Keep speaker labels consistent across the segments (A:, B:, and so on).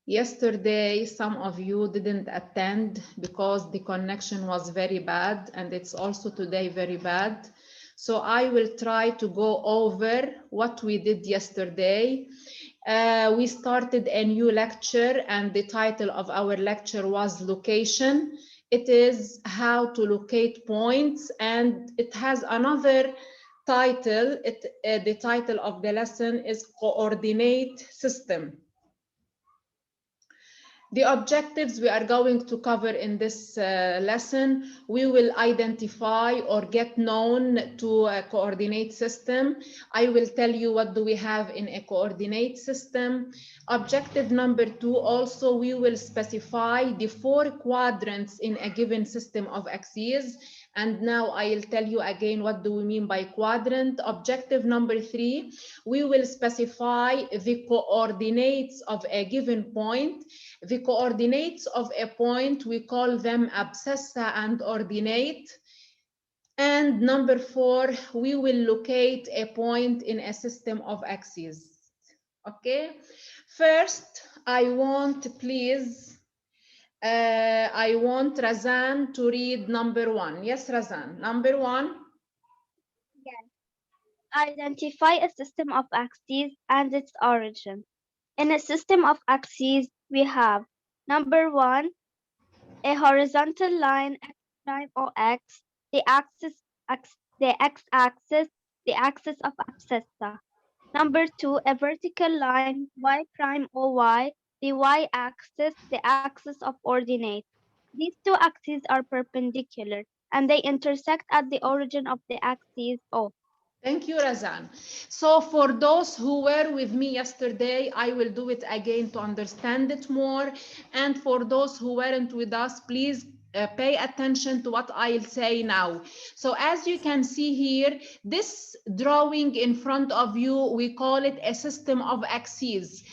A: Yesterday, some of you didn't attend because the connection was very bad, and it's also today very bad. So I will try to go over what we did yesterday. We started a new lecture, and the title of our lecture was Location. It is how to locate points, and it has another title. The title of the lesson is Coordinate System. The objectives we are going to cover in this lesson, we will identify or get known to a coordinate system. I will tell you what do we have in a coordinate system. Objective number 2, also we will specify the 4 quadrants in a given system of axes. And now I'll tell you again what do we mean by quadrant. Objective number 3, we will specify the coordinates of a given point. The coordinates of a point, we call them abscissa and ordinate. And number 4, we will locate a point in a system of axes. Okay, first I want Razan to read number 1. Yes, Razan, number 1.
B: Yes. Identify a system of axes and its origin. In a system of axes, we have number 1, a horizontal line x prime or x, the x-axis, the axis of abscissa. Number 2, a vertical line y prime or y, the y-axis, the axis of ordinate. These two axes are perpendicular and they intersect at the origin of the axis O.
A: Thank you, Razan. So for those who were with me yesterday, I will do it again to understand it more. And for those who weren't with us, please pay attention to what I'll say now. So as you can see here, this drawing in front of you, we call it a system of axes.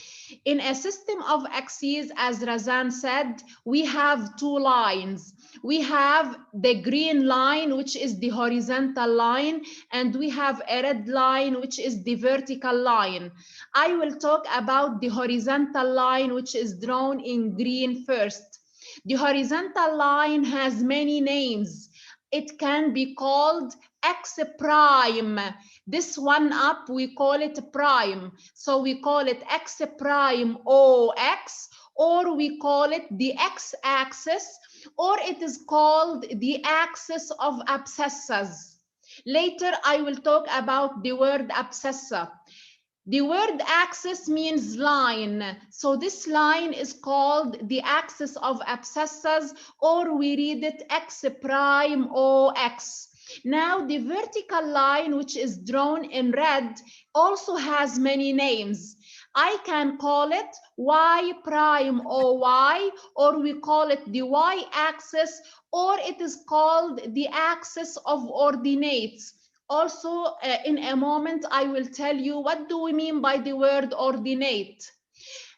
A: In a system of axes, as Razan said, we have 2 lines. We have the green line, which is the horizontal line, and we have a red line, which is the vertical line. I will talk about the horizontal line, which is drawn in green first. The horizontal line has many names. It can be called X prime. This one up, we call it prime. So we call it X prime OX, or we call it the X axis, or it is called the axis of abscissas. Later, I will talk about the word abscissa. The word axis means line. So this line is called the axis of abscissas, or we read it X prime OX. Now the vertical line, which is drawn in red, also has many names. I can call it Y prime OY, or we call it the Y axis, or it is called the axis of ordinates. Also, in a moment, I will tell you what do we mean by the word ordinate.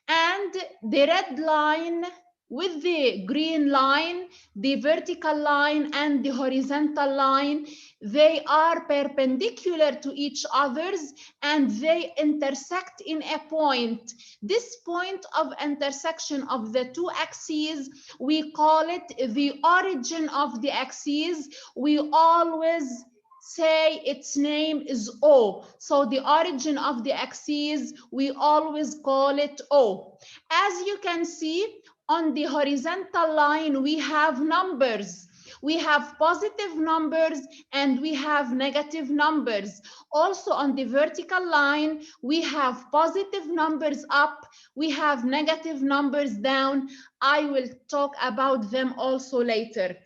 A: And the red line with the green line, the vertical line and the horizontal line, they are perpendicular to each others and they intersect in a point. This point of intersection of the 2 axes, we call it the origin of the axes. We always say its name is O. So the origin of the axis, we always call it O. As you can see, on the horizontal line, we have numbers. We have positive numbers and we have negative numbers. Also on the vertical line, we have positive numbers up, we have negative numbers down. I will talk about them also later.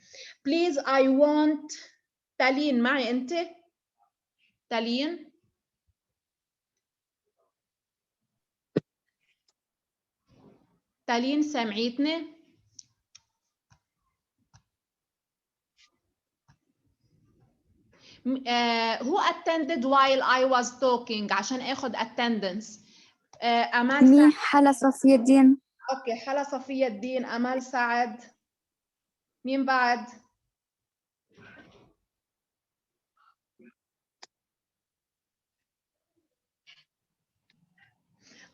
A: Please, I want تالين معي أنت؟ تالين؟ تالين سمعيتني؟ who attended while I was talking عشان اخد attendance. أمال سعد.
C: حلا صفية الدين.
A: اوكي حلا صفية الدين، أمال سعد. مين بعد؟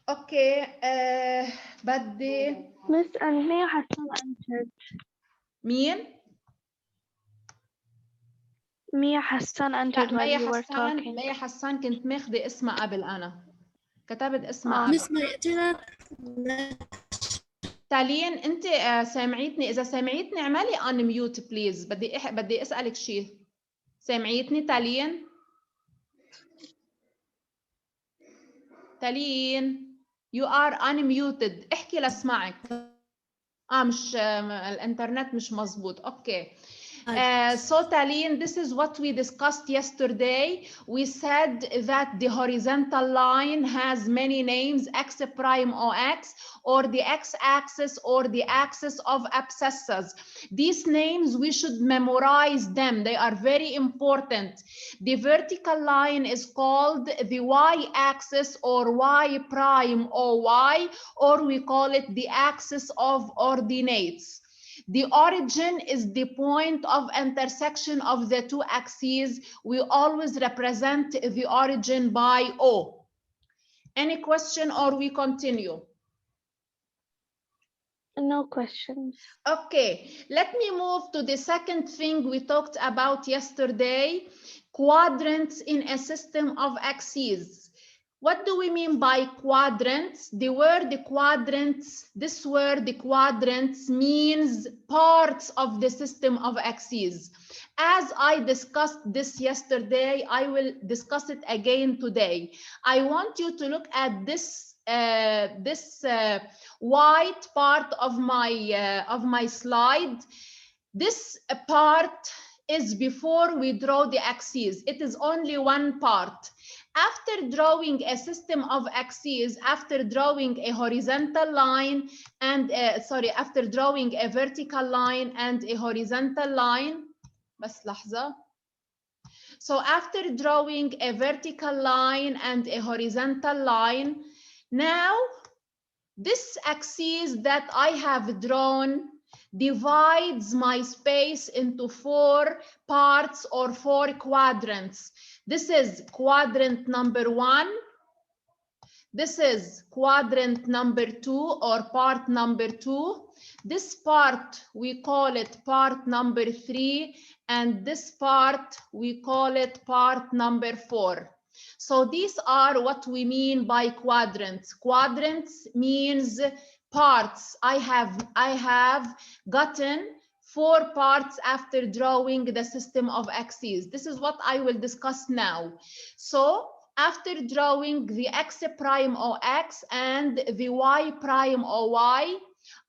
A: اوكي بدي
B: Miss and Mia Hassan entered.
A: مين؟
B: Mia Hassan
A: لا
B: entered while
A: مي
B: you were
A: حسان،
B: talking.
A: مي حسان كنت ماخذة اسمها قبل أنا، كتبت اسمها
B: آه.
A: قبل. تالين أنت سامعيتني؟ إذا سامعيتني اعملي unmute بليز، بدي أسألك شيء. سامعيتني تالين؟ تالين you are unmuted، احكي لاسمعك. مش الانترنت مش مظبوط. اوكي. So Taline, this is what we discussed yesterday. We said that the horizontal line has many names, x prime or x, or the x-axis or the axis of abscissas. These names, we should memorize them. They are very important. The vertical line is called the y-axis or y prime or y, or we call it the axis of ordinates. The origin is the point of intersection of the two axes. We always represent the origin by O. Any question or we continue?
B: No questions.
A: Okay, let me move to the second thing we talked about yesterday, quadrants in a system of axes. What do we mean by quadrants? The word quadrants, this word quadrants means parts of the system of axes. As I discussed this yesterday, I will discuss it again today. I want you to look at this white part of my slide. This part is before we draw the axes. It is only one part. After drawing a system of axes, after drawing a horizontal line and after drawing a vertical line and a horizontal line, بس لحظة. So after drawing a vertical line and a horizontal line, now this axis that I have drawn divides my space into 4 parts or 4 quadrants. This is quadrant number 1. This is quadrant number 2 or part number 2. This part, we call it part number 3, and this part, we call it part number 4. So these are what we mean by quadrants. Quadrants means parts. I have gotten 4 parts after drawing the system of axes. This is what I will discuss now. So after drawing the x prime or x and the y prime or y,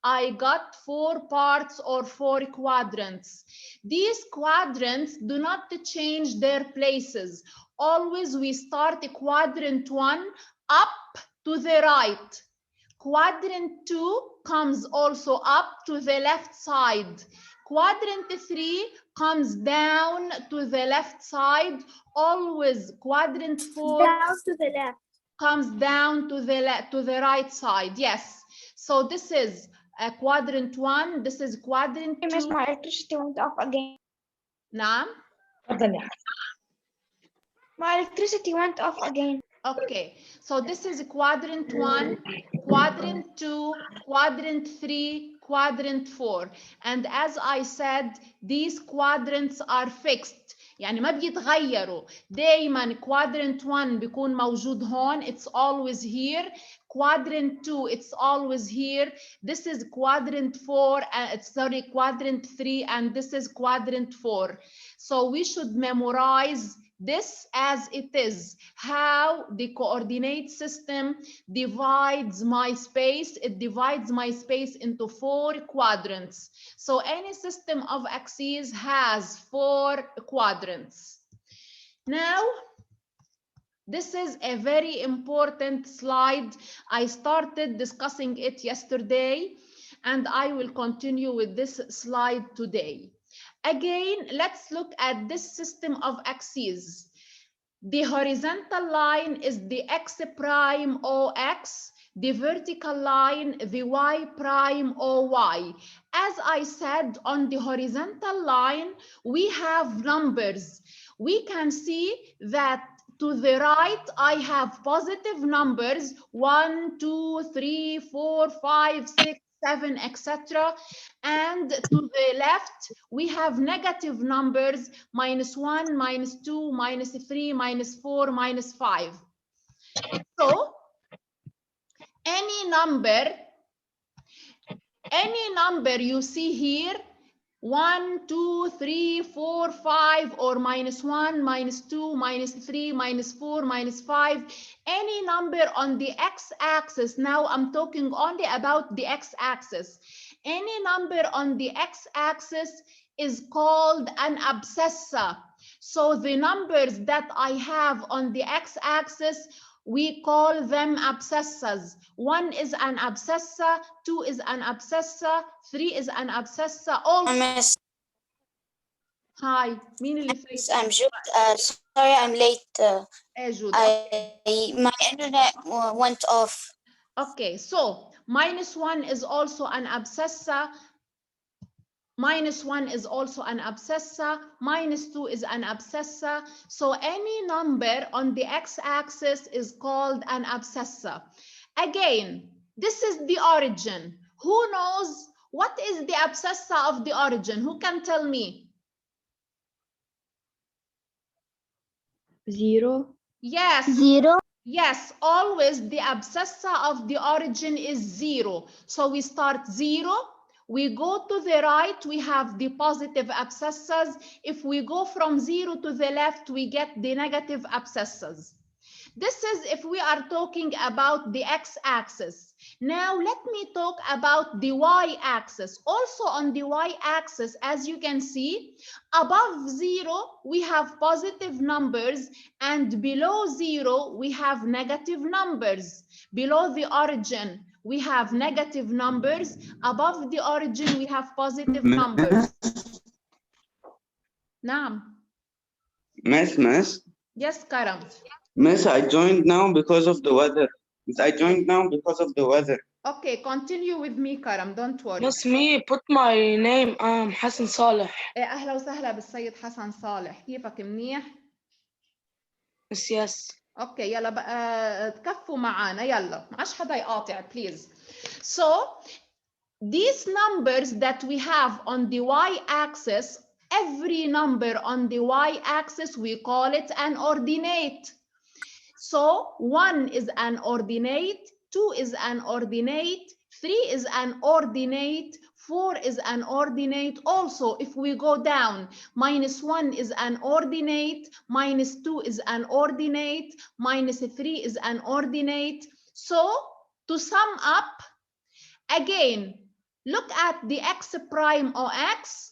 A: I got 4 parts or 4 quadrants. These quadrants do not change their places. Always we start quadrant 1 up to the right. Quadrant 2 comes also up to the left side. Quadrant 3 comes down to the left side. Always quadrant 4
B: Down to the left.
A: comes down to the right side. Yes. So this is quadrant 1. This is quadrant 2.
B: Miss, my electricity went off again.
A: نعم.
B: My electricity went off again.
A: Okay, so this is quadrant 1, quadrant 2, quadrant 3, quadrant 4. And as I said, these quadrants are fixed. يعني ما بيتغيروا. دايما quadrant 1 بيكون موجود هون. It's always here. Quadrant 2, it's always here. This is quadrant 4, quadrant 3, and this is quadrant 4. So we should memorize this as it is, how the coordinate system divides my space. It divides my space into 4 quadrants. So any system of axes has 4 quadrants. Now, this is a very important slide. I started discussing it yesterday, and I will continue with this slide today. Again, let's look at this system of axes. The horizontal line is the x prime or x, the vertical line, the y prime or y. As I said, on the horizontal line, we have numbers. We can see that To the right, I have positive numbers 1, 2, 3, 4, 5, 6, 7, etc. And to the left, we have negative numbers -1, -2, -3, -4, -5. So any number you see here, 1, 2, 3, 4, 5, or -1, -2, -3, -4, -5, any number on the x-axis. Now I'm talking only about the x-axis. Any number on the x-axis is called an abscissa. So the numbers that I have on the x-axis, we call them abscissas. 1 is an abscissa, 2 is an abscissa, 3 is an abscissa also.
C: Miss,
A: Hi, مين اللي فايت؟
C: I'm Jude. Sorry, I'm late.
A: Jude.
C: My internet went off.
A: Okay, so -1 is also an abscissa. -1 is also an abscissa, -2 is an abscissa. So any number on the x-axis is called an abscissa. Again, this is the origin. Who knows what is the abscissa of the origin? Who can tell me?
D: 0.
A: Yes.
B: 0.
A: Yes, always the abscissa of the origin is 0. So we start 0. We go to the right, we have the positive abscissas. If we go from 0 to the left, we get the negative abscissas. This is if we are talking about the x-axis. Now let me talk about the y-axis. Also on the y-axis, as you can see, above 0, we have positive numbers, and below 0, we have negative numbers. Below the origin, we have negative numbers. Above the origin, we have positive numbers. Naam.
E: Miss.
A: Yes, Karam.
E: Miss, I joined now because of the weather.
A: Okay, continue with me, Karam. Don't worry.
F: Miss me, put my name Hassan Saleh.
A: أهلا وسهلا بالسيد حسن صالح. كيفك منيح؟
F: Yes.
A: اوكي يلا بقى تكفوا معانا يلا ما عادش حدا يقاطع please. So these numbers that we have on the y-axis, every number on the y-axis we call it an ordinate. So 1 is an ordinate, 2 is an ordinate, 3 is an ordinate, 4 is an ordinate. Also, if we go down, -1 is an ordinate, -2 is an ordinate, -3 is an ordinate. So to sum up, again, look at the x prime or x.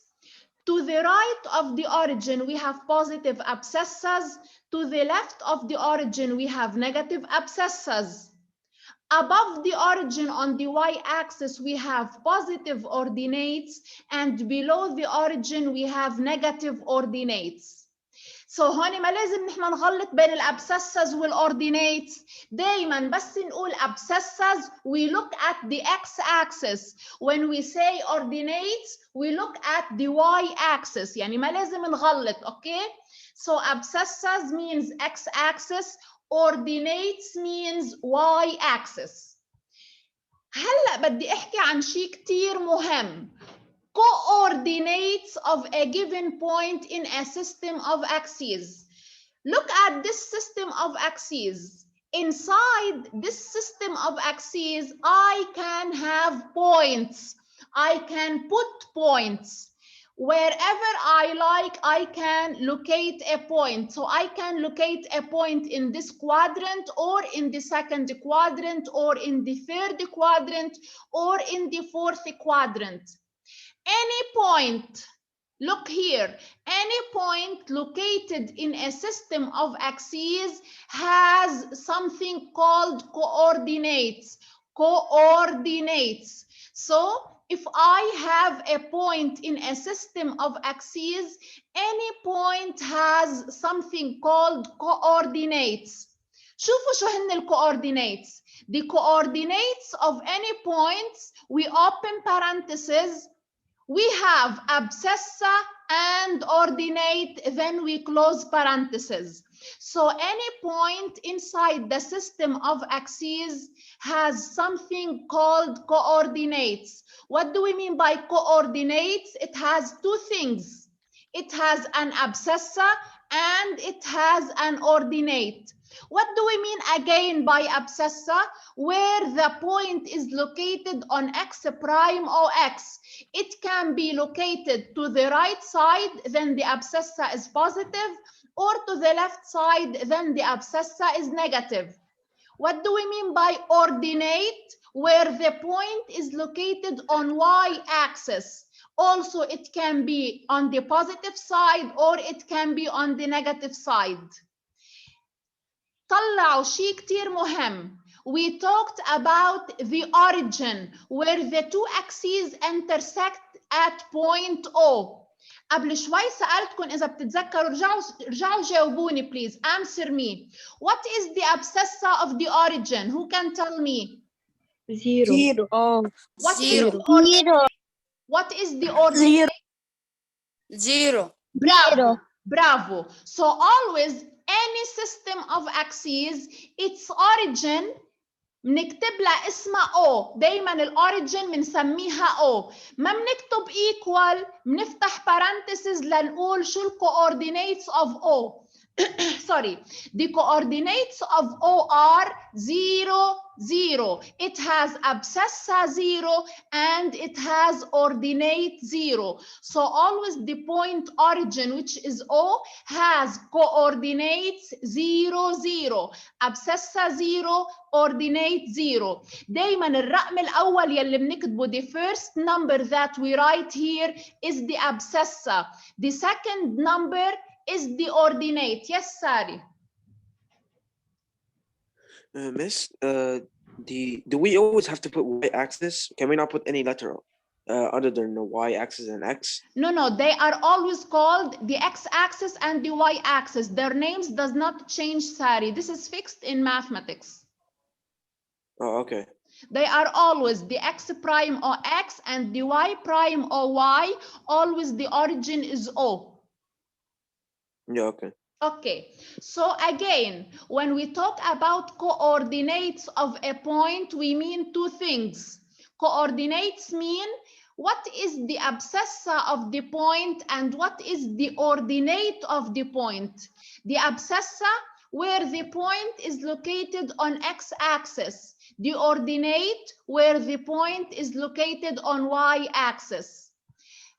A: To the right of the origin, we have positive abscissas. To the left of the origin, we have negative abscissas. Above the origin on the y-axis, we have positive ordinates, and below the origin, we have negative ordinates. So هون ما لازم نحن نغلط بين الابسسز والordinates. دايما بس نقول abscissas, we look at the x-axis. When we say ordinates, we look at the y-axis. يعني ما لازم نغلط, okay? So abscissas means x-axis, ordinates means y-axis. هلا بدي احكي عن شيء كتير مهم. Coordinates of a given point in a system of axes. Look at this system of axes. Inside this system of axes, I can have points. I can put points. Wherever I like, I can locate a point. So I can locate a point in this quadrant, or in the second quadrant, or in the third quadrant, or in the fourth quadrant. Any point, look here, any point located in a system of axes has something called coordinates. Coordinates. So if I have a point in a system of axes, any point has something called coordinates. شوفوا شو هن الcoordinates. The coordinates of any points, we open parentheses, We have abscissa and ordinate, then we close parentheses. So any point inside the system of axes has something called coordinates. What do we mean by coordinates? It has two things. It has an abscissa and it has an ordinate. What do we mean again by abscissa? Where the point is located on x prime or x. It can be located to the right side, then the abscissa is positive, or to the left side, then the abscissa is negative. What do we mean by ordinate? Where the point is located on y-axis. Also, it can be on the positive side or it can be on the negative side. طلعوا شيء كتير مهم. We talked about the origin where the two axes intersect at point O. قبل شوي سألتكم إذا بتتذكروا رجعوا جاوبوني please. Answer me. What is the abscissa of the origin? Who can tell me?
F: Zero. Oh.
A: What
C: Zero.
A: is the ordinate? What is the ordinate?
C: Zero.
A: Bravo. Bravo. So always any system of axes, its origin بنكتب لها اسمها O. دايما الاوريجن بنسميها O. ما بنكتب equal، بنفتح parentheses لنقول شو الcoordinates of O. Sorry, the coordinates of O are 0, 0. It has abscissa 0 and it has ordinate 0. So always the point origin, which is O, has coordinates 0, 0. Abscissa 0, ordinate 0. دايما الرقم الأول يلي بنكتبه, the first number that we write here is the abscissa. The second number is the ordinate. Yes, Sari.
D: Miss, do we always have to put y-axis? Can we not put any letter other than the y-axis and x?
A: No, they are always called the x-axis and the y-axis. Their names does not change, Sari. This is fixed in mathematics.
D: Oh, okay.
A: They are always the x prime or x and the y prime or y. Always the origin is O.
D: Yeah, okay.
A: Okay, so again, when we talk about coordinates of a point, we mean two things. Coordinates mean what is the abscissa of the point and what is the ordinate of the point. The abscissa, where the point is located on x-axis. The ordinate, where the point is located on y-axis.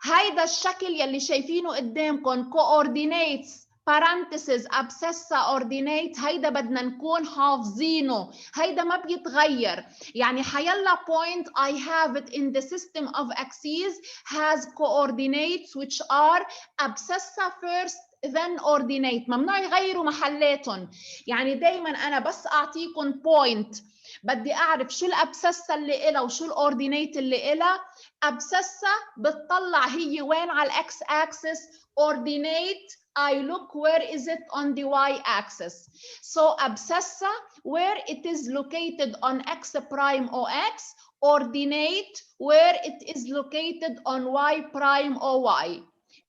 A: هيدا الشكل يلي شايفينه قدامكم coordinates parentheses abscissa ordinate. هيدا بدنا نكون حافظينه. هيدا ما بيتغير. يعني حيلا point I have it in the system of axes has coordinates which are abscissa first then ordinate. ممنوع يغيروا محلاتهم. يعني دايما أنا بس أعطيكم point بدي أعرف شو الأبسسة اللي إلها وشو الأوردينيت اللي إلها. أبسسة بتطلع هي وين على الإكس axis. Ordinate I look where is it on the y axis. So abscissa where it is located on x prime or x. Ordinate where it is located on y prime or y.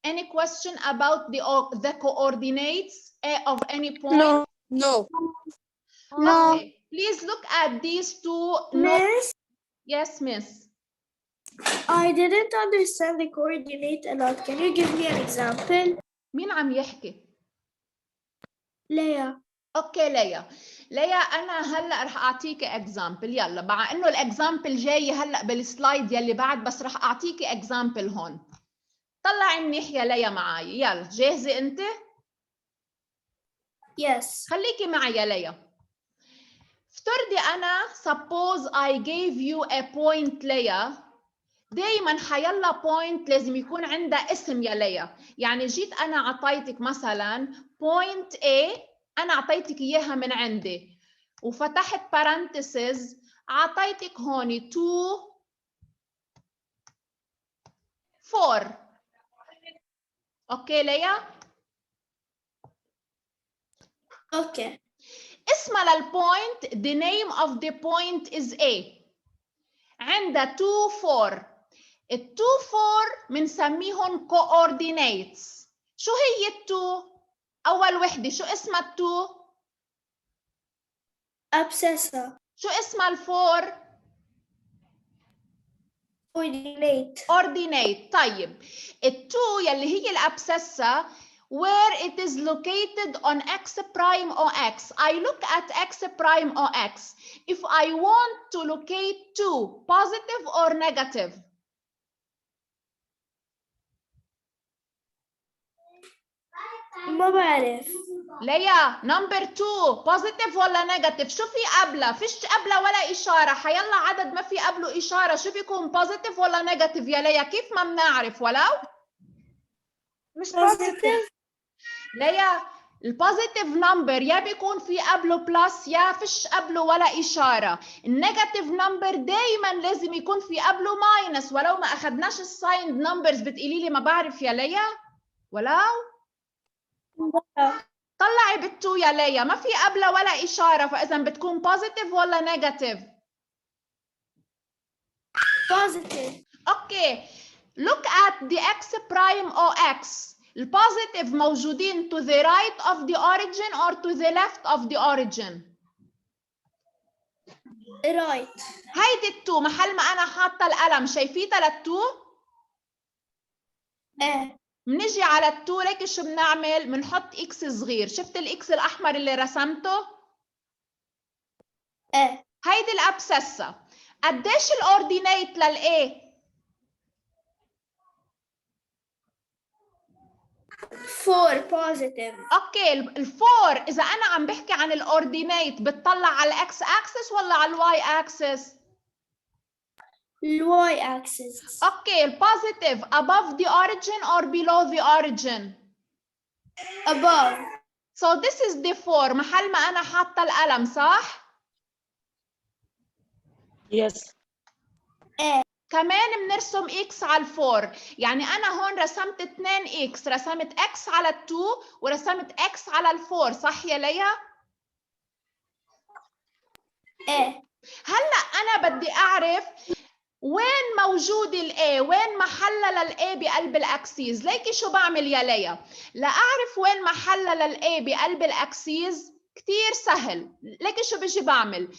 A: Any question about the coordinates of any point?
C: No.
A: Okay, please look at these two.
G: Miss,
A: Yes, miss.
G: I didn't understand the coordinate a lot. Can you give me an example?
A: مين عم يحكي؟
G: Leah.
A: اوكي ليا انا هلا رح اعطيكي اكزامبل. يلا مع انه الاكزامبل جاي هلا بالسلايد يلي بعد، بس رح اعطيكي اكزامبل هون. طلعي منيح يا ليا معي. يلا جاهزه انت؟
G: Yes.
A: خليكي معي يا ليا. افترضي انا suppose I gave you a point ليا. دايما حيلا بوينت لازم يكون عندها اسم يا ليا. يعني جيت انا عطيتك مثلا point A، انا عطيتك اياها من عندي وفتحت parentheses عطيتك هون 2 4. اوكي ليا؟
G: Okay.
A: اسمها للبوينت the name of the point is A. عندها 2 4. ال 2 4 بنسميهم coordinates. شو هي ال 2؟ أول وحدة شو اسمها ال 2؟
G: abscissa.
A: شو اسمها ال 4؟
G: Coordinate.
A: ordinate. طيب ال 2 يلي هي الابسسة where it is located on x prime or x. I look at x prime or x. If I want to locate 2, positive or negative?
G: ما بعرف.
A: ليا number 2 positive ولا negative؟ شو في قبلها؟ فيش قبلها ولا إشارة، حيلا عدد ما في قبله إشارة، شو بيكون positive ولا negative يا ليا؟ كيف ما بنعرف ولو؟
G: مش positive.
A: ليا البوزيتيف نمبر يا بيكون في قبله بلس يا فيش قبله ولا إشارة. النيجاتيف نمبر دايما لازم يكون في قبله ماينس، ولو ما أخدناش السايند نمبرز بتقولي لي ما بعرف يا ليا؟ ولو؟ طلعي بالتو يا ليا، ما في قبلها ولا إشارة، فإذا بتكون بوزيتيف ولا نيجاتيف؟
G: positive.
A: أوكي. Look at the x prime or x. البوزيتيف موجودين to the right of the origin or to the left of the origin؟
G: right.
A: هيدي التو محل ما أنا حاطة القلم، شايفيتها للتو؟
G: ايه.
A: بنجي على التو ليك شو بنعمل؟ بنحط اكس صغير، شفت الاكس الأحمر اللي رسمته؟
G: ايه.
A: هيدي الأبسسة. قديش الأوردينيت للإيه؟
G: 4 positive.
A: اوكي الفور اذا انا عم بحكي عن الاوردينيت بتطلع على الاكس اكسس ولا على الواي اكسس؟
G: y axis.
A: اوكي البوزيتيف above the origin or below the origin؟
G: above.
A: So this is the 4 محل ما انا حاطه القلم صح؟
F: Yes.
A: كمان بنرسم اكس على الفور، يعني انا هون رسمت 2 اكس، رسمت اكس على ال2 ورسمت اكس على الفور، صح يا ليا؟
G: ايه.
A: هلا انا بدي اعرف وين موجود الاي، وين محلها للاي بقلب الاكسيز. ليكي شو بعمل يا ليا؟ لاعرف وين محلها للاي بقلب الاكسيز كثير سهل. ليكي شو بيجي بعمل؟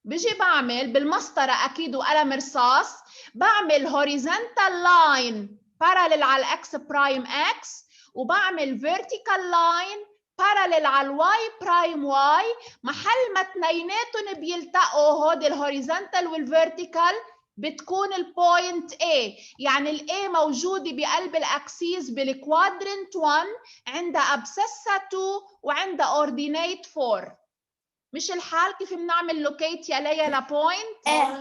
A: بيجي بعمل بالمسطره اكيد وقلم رصاص، بعمل هوريزونتال لاين باراليل على الاكس برايم اكس، وبعمل فيرتيكال لاين باراليل على الواي برايم واي. محل ما اثنيناتهم بيلتقوا هودي الهوريزونتال والفيرتيكال بتكون البوينت A، يعني ال A موجوده بقلب الاكسيس بالكوادرنت 1، عندها ابسسة 2 وعندها اوردينيت 4. مش الحال كيف بنعمل لوكيت يا ليا لبوينت؟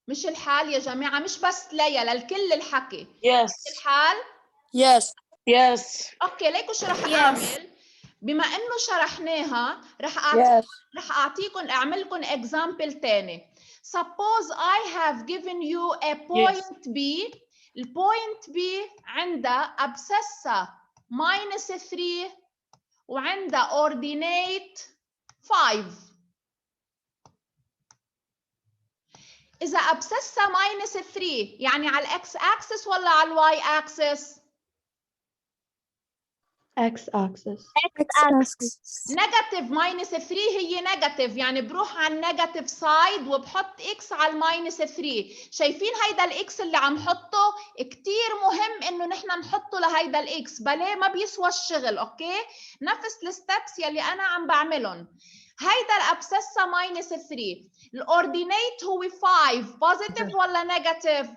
A: مش الحال يا جماعة؟ مش بس ليا، للكل الحكي.
F: Yes.
A: الحال؟
C: Yes.
F: Yes.
A: اوكي ليكو شو رح اعمل؟ بما انه شرحناها رح اعطيكم اعمل لكم example تاني. Suppose I have given you a point B. البوينت B عندها abscissa -3 وعندها ordinate 5. إذا abscissa -3 يعني على الإكس أكسس ولا على الواي أكسس؟
F: X axis.
A: نيجاتيف -3 هي نيجاتيف، يعني بروح على النيجاتيف سايد وبحط إكس على -3. شايفين هيدا الإكس اللي عم حطه؟ كتير مهم إنه نحن نحطه لهيدا الإكس، بلاه ما بيسوى الشغل. أوكي؟ نفس الستبس يلي أنا عم بعملهم. هيدا الابسسة -3. الاوردينيت هو 5، بوزيتيف ولا نيجاتيف؟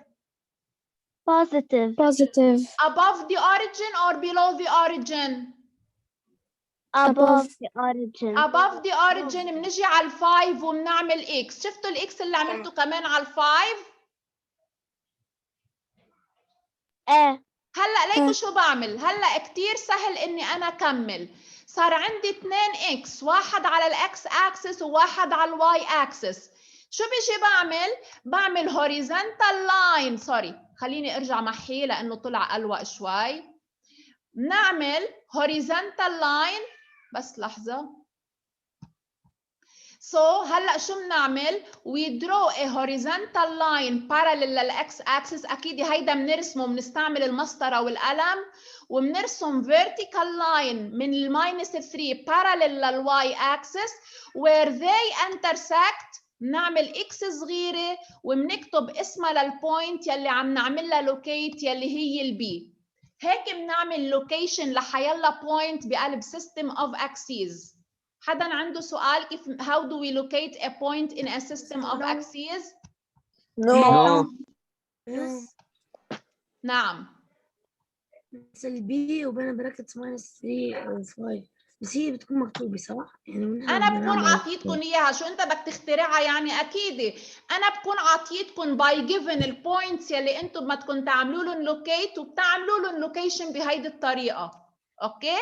B: positive,
A: above the origin or below the origin؟
B: above the origin,
A: above the origin. بنجي على ال5 وبنعمل اكس. شفتوا الاكس اللي عملته كمان على ال5؟ هلا ليكوا شو بعمل؟ هلا كتير سهل اني انا اكمل. صار عندي 2 اكس، واحد على الاكس اكسس وواحد على الواي اكسس. شو بيجي بعمل؟ بعمل هوريزونتال لاين. سوري خليني ارجع محي لانه طلع ألوأ شوي. بنعمل هوريزونتال لاين، بس لحظة. هلا شو بنعمل؟ we draw a horizontal line parallel للx axis. اكيد هيدا بنرسمه، بنستعمل المسطره والقلم، وبنرسم vertical line من الماينس 3 parallel للy axis where they intersect. بنعمل x صغيره وبنكتب اسمها للبوينت يلي عم نعملها locate يلي هي البي. هيك بنعمل لوكيشن لحيلا بوينت بقلب system of axes. حدا عنده سؤال كيف how do we locate a point in a system of axes؟
F: No.
A: نعم.
H: بس البي وبين براكتس ماينس 3 او 5 بس هي بتكون مكتوبة صح؟ يعني
A: أنا بكون عطيتكم إياها، شو أنت بدك تخترعها يعني؟ أكيد أنا بكون عطيتكم by given البوينتس يلي أنتم بدكم تعملوا لهم لوكيت وبتعملوا لهم لوكيشن بهيدي الطريقة. أوكي؟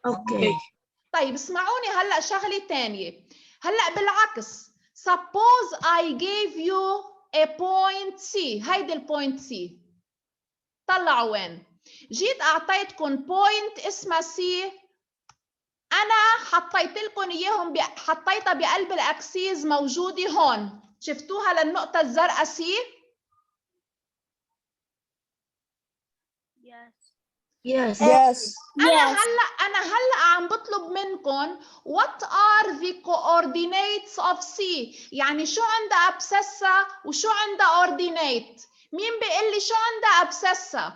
H: اوكي.
A: طيب اسمعوني هلا شغله ثانيه. هلا بالعكس suppose I gave you a point C. هيدي البوينت C طلعوا وين؟ جيت اعطيتكم بوينت اسمها C، انا حطيت لكم اياهم حطيتها بقلب الاكسيز موجوده هون. شفتوها للنقطه الزرقاء C؟
H: Yes.
A: أنا هلا عم بطلب منكم what are the coordinates of C. يعني شو عندها أبسسة وشو عندها ordinate؟ مين بيقول لي شو عندها أبسسة؟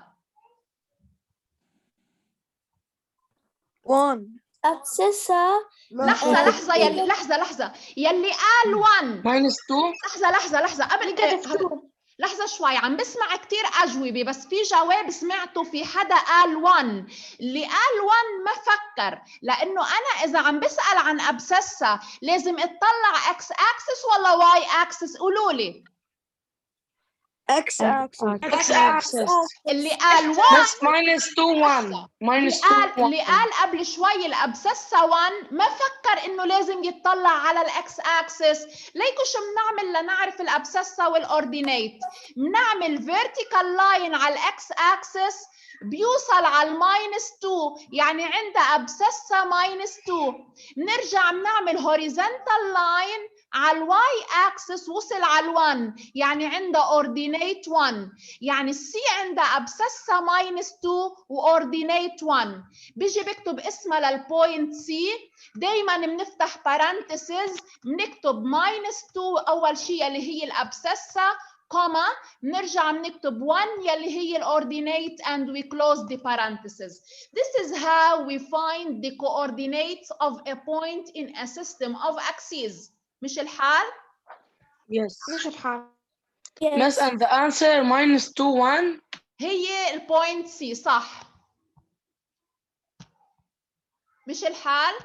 F: 1.
G: أبسسها.
A: لحظة يلي لحظة يلي قال 1
H: minus 2.
A: لحظة قبل لحظة شوي، عم بسمع كتير أجوبة بس في جواب سمعته في حدا قال 1. اللي قال 1 ما فكر، لأنه أنا إذا عم بسأل عن أبسسة لازم اطلع إكس أكسس ولا واي أكسس؟ قولوا لي.
F: X axis.
A: اللي قال 1
H: بس minus 2 1
A: اللي قال قبل شوي الأبسسة 1 ما فكر إنه لازم يتطلع على الإكس أكسس. ليكو شو بنعمل لنعرف الأبسسة والأوردينيت؟ بنعمل vertical line على الإكس أكسس بيوصل على الماينس 2، يعني عندها أبسسة ماينس 2. بنرجع بنعمل horizontal line على الواي اكسس وصل على 1، يعني عندها اوردينيت 1. يعني السي عندها ابسسها ماينس 2 واوردينيت 1. بيجي بكتب اسمها للبوينت سي، دائما بنفتح بارانتسز بنكتب ماينس 2 اول شيء اللي هي الابسسها، كوما بنرجع بنكتب 1 يلي هي الاوردينيت and we close the parentheses. This is how we find the coordinates of a point in a system of axes. مش الحال؟
H: Yes.
F: مش الحال.
H: Miss, and the answer minus 2 1.
A: هي البوينت سي صح. مش الحال؟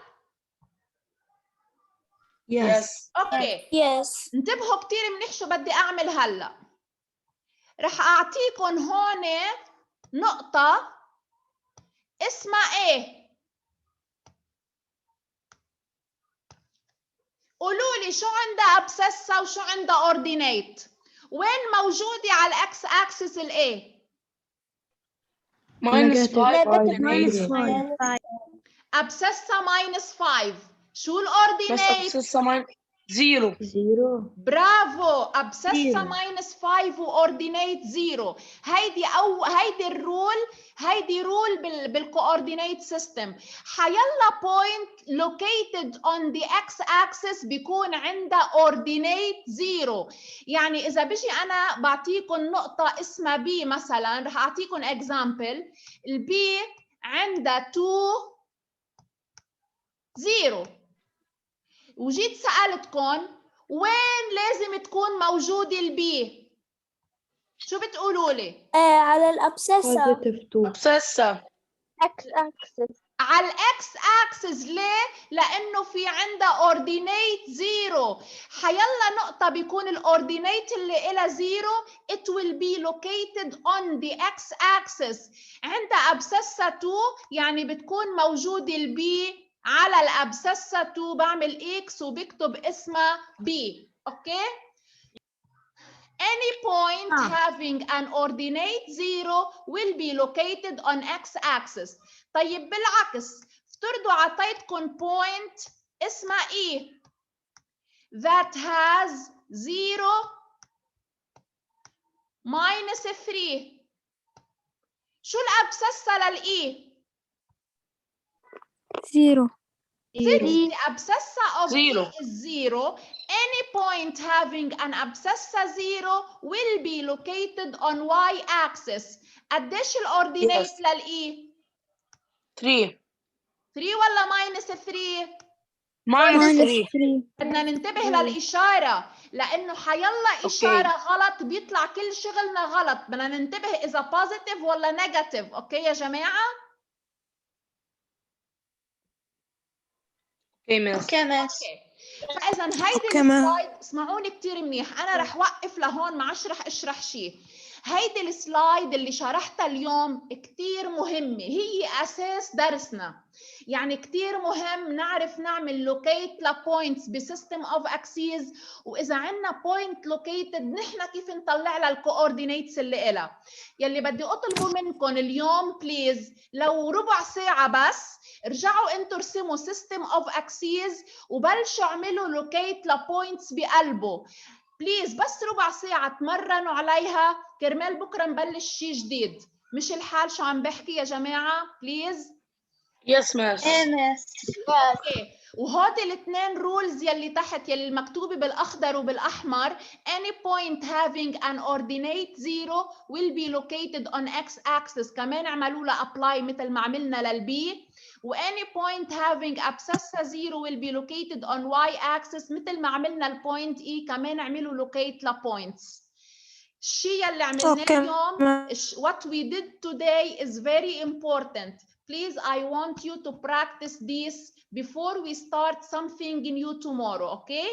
H: Yes.
A: اوكي.
G: Yes.
A: انتبهوا كتير منيح شو بدي اعمل هلا. رح اعطيكم هون نقطة اسمها ايه. قولوا لي شو عندها ابسسة وشو عندها اوردينيت؟ وين موجودة على الاكس اكسس الايه؟
H: minus 5
G: Negative 5.
A: ابسسة ماينس 5. شو
H: بس
A: الاوردينيت؟
H: abscissa 0.
A: برافو. ابسسة ماينس 5 واوردينيت 0. هيدي الرول بالكوردينيت سيستم. حيلا بوينت located on the x axis بيكون عندها اوردينيت 0. يعني اذا بيجي انا بعطيكم نقطة اسمها بي مثلا، رح اعطيكم اكزامبل. البي عندها 2 0 وجيت سألتكم وين لازم تكون موجودة البي؟ شو بتقولوا لي؟
G: على الأبسسة.
H: abscissa.
B: X axis.
A: على الاكس اكسس. ليه؟ لانه في عندها اوردينيت 0. حيلا نقطة بيكون الاوردينيت اللي إلها 0 it will be located on the x axis. عندها ابسسة 2 يعني بتكون موجودة البي على الابسسة 2. بعمل اكس وبكتب اسمها بي. اوكي؟ Any point having an ordinate 0 will be located on x-axis. طيب بالعكس افترضوا عطيتكم point اسمها E. that has 0 minus 3. شو الأبسسة للإي؟
F: 0.
A: 6. The abscissa of
C: Zero.
A: E is 0. Any point having an abscissa 0 will be located on y-axis. قديش الأوردينيت
C: Yes.
A: للإي؟
C: 3
A: 3 ولا minus 3؟
C: minus 3.
A: بدنا ننتبه للإشارة لأنه حيلا إشارة غلط بيطلع كل شغلنا غلط. بدنا ننتبه إذا positive ولا negative. أوكي يا جماعة؟
C: Okay, miss.
A: اوكي فاذا هيدي السلايد اسمعوني كثير منيح. انا رح وقف لهون، ما عادش رح اشرح شيء. هيدي السلايد اللي شرحتها اليوم كثير مهمه، هي اساس درسنا. يعني كثير مهم نعرف نعمل لوكيت لبوينتس بسيستم اوف اكسيز، واذا عندنا بوينت لوكيتد نحن كيف نطلع لها الكوردينيتس اللي إلها. يلي بدي اطلبه منكم اليوم بليز لو ربع ساعه بس، ارجعوا انتوا ارسموا سيستم اوف اكسيز وبلشوا اعملوا لوكيت لبوينتس بقلبه. بليز بس ربع ساعة تمرنوا عليها كرمال بكرة نبلش شيء جديد. مش الحال شو عم بحكي يا جماعة؟ بليز.
C: Yes, miss.
A: اوكي وهودي الاثنين رولز يلي تحت يلي المكتوبة بالاخضر وبالاحمر. Any point having an ordinate 0 will be located on x axis. كمان اعملوا لها apply مثل ما عملنا للبي. و any point having abscissa 0 will be located on y axis مثل ما عملنا البوينت E. كمان اعملوا locate لبوينتس. الشيء اللي عملناه اليوم what we did today is very important. Please, I want you to practice this before we start something new tomorrow, okay?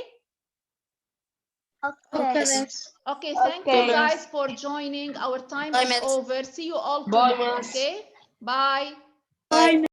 A: Okay, thank you guys for joining. Our time is over. See you all tomorrow, okay? Bye.